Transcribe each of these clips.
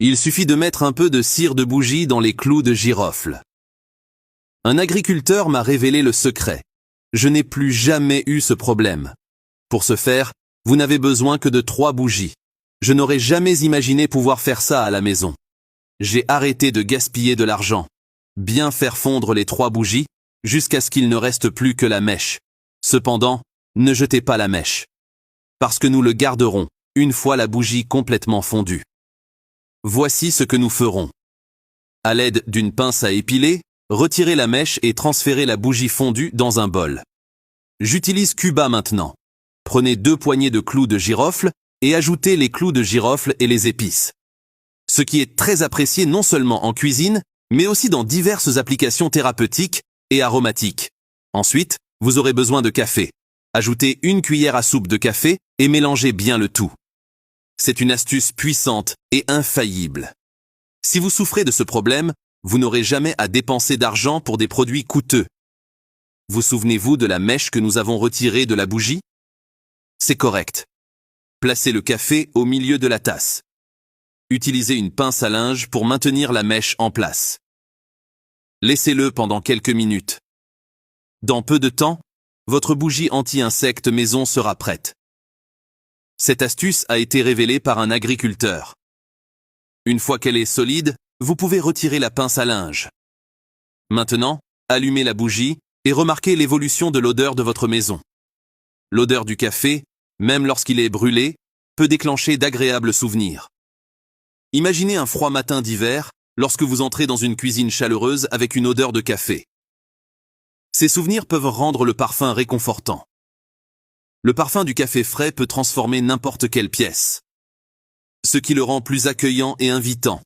Il suffit de mettre un peu de cire de bougie dans les clous de girofle. Un agriculteur m'a révélé le secret. Je n'ai plus jamais eu ce problème. Pour ce faire, vous n'avez besoin que de 3 bougies. Je n'aurais jamais imaginé pouvoir faire ça à la maison. J'ai arrêté de gaspiller de l'argent. Bien faire fondre les 3 bougies, jusqu'à ce qu'il ne reste plus que la mèche. Cependant, ne jetez pas la mèche. Parce que nous le garderons, une fois la bougie complètement fondue. Voici ce que nous ferons. À l'aide d'une pince à épiler, retirez la mèche et transférez la bougie fondue dans un bol. J'utilise Cuba maintenant. Prenez 2 poignées de clous de girofle et ajoutez les clous de girofle et les épices. Ce qui est très apprécié non seulement en cuisine, mais aussi dans diverses applications thérapeutiques et aromatiques. Ensuite, vous aurez besoin de café. Ajoutez 1 cuillère à soupe de café et mélangez bien le tout. C'est une astuce puissante et infaillible. Si vous souffrez de ce problème, vous n'aurez jamais à dépenser d'argent pour des produits coûteux. Vous souvenez-vous de la mèche que nous avons retirée de la bougie? C'est correct. Placez le café au milieu de la tasse. Utilisez une pince à linge pour maintenir la mèche en place. Laissez-le pendant quelques minutes. Dans peu de temps, votre bougie anti-insectes maison sera prête. Cette astuce a été révélée par un agriculteur. Une fois qu'elle est solide, vous pouvez retirer la pince à linge. Maintenant, allumez la bougie et remarquez l'évolution de l'odeur de votre maison. L'odeur du café, même lorsqu'il est brûlé, peut déclencher d'agréables souvenirs. Imaginez un froid matin d'hiver lorsque vous entrez dans une cuisine chaleureuse avec une odeur de café. Ces souvenirs peuvent rendre le parfum réconfortant. Le parfum du café frais peut transformer n'importe quelle pièce, ce qui le rend plus accueillant et invitant.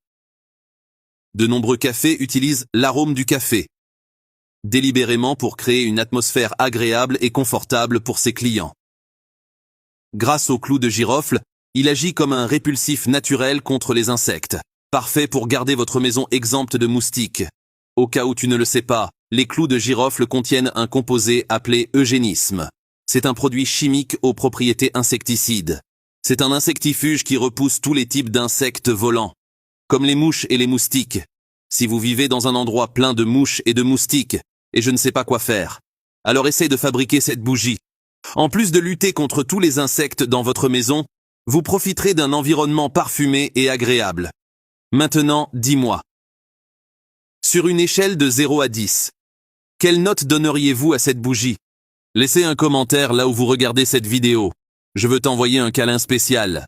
De nombreux cafés utilisent l'arôme du café, délibérément pour créer une atmosphère agréable et confortable pour ses clients. Grâce au clou de girofle, il agit comme un répulsif naturel contre les insectes, parfait pour garder votre maison exempte de moustiques. Au cas où tu ne le sais pas, les clous de girofle contiennent un composé appelé eugénisme. C'est un produit chimique aux propriétés insecticides. C'est un insectifuge qui repousse tous les types d'insectes volants, comme les mouches et les moustiques. Si vous vivez dans un endroit plein de mouches et de moustiques, et je ne sais pas quoi faire, alors essayez de fabriquer cette bougie. En plus de lutter contre tous les insectes dans votre maison, vous profiterez d'un environnement parfumé et agréable. Maintenant, dis-moi. Sur une échelle de 0 à 10, quelle note donneriez-vous à cette bougie? Laissez un commentaire là où vous regardez cette vidéo. Je veux t'envoyer un câlin spécial.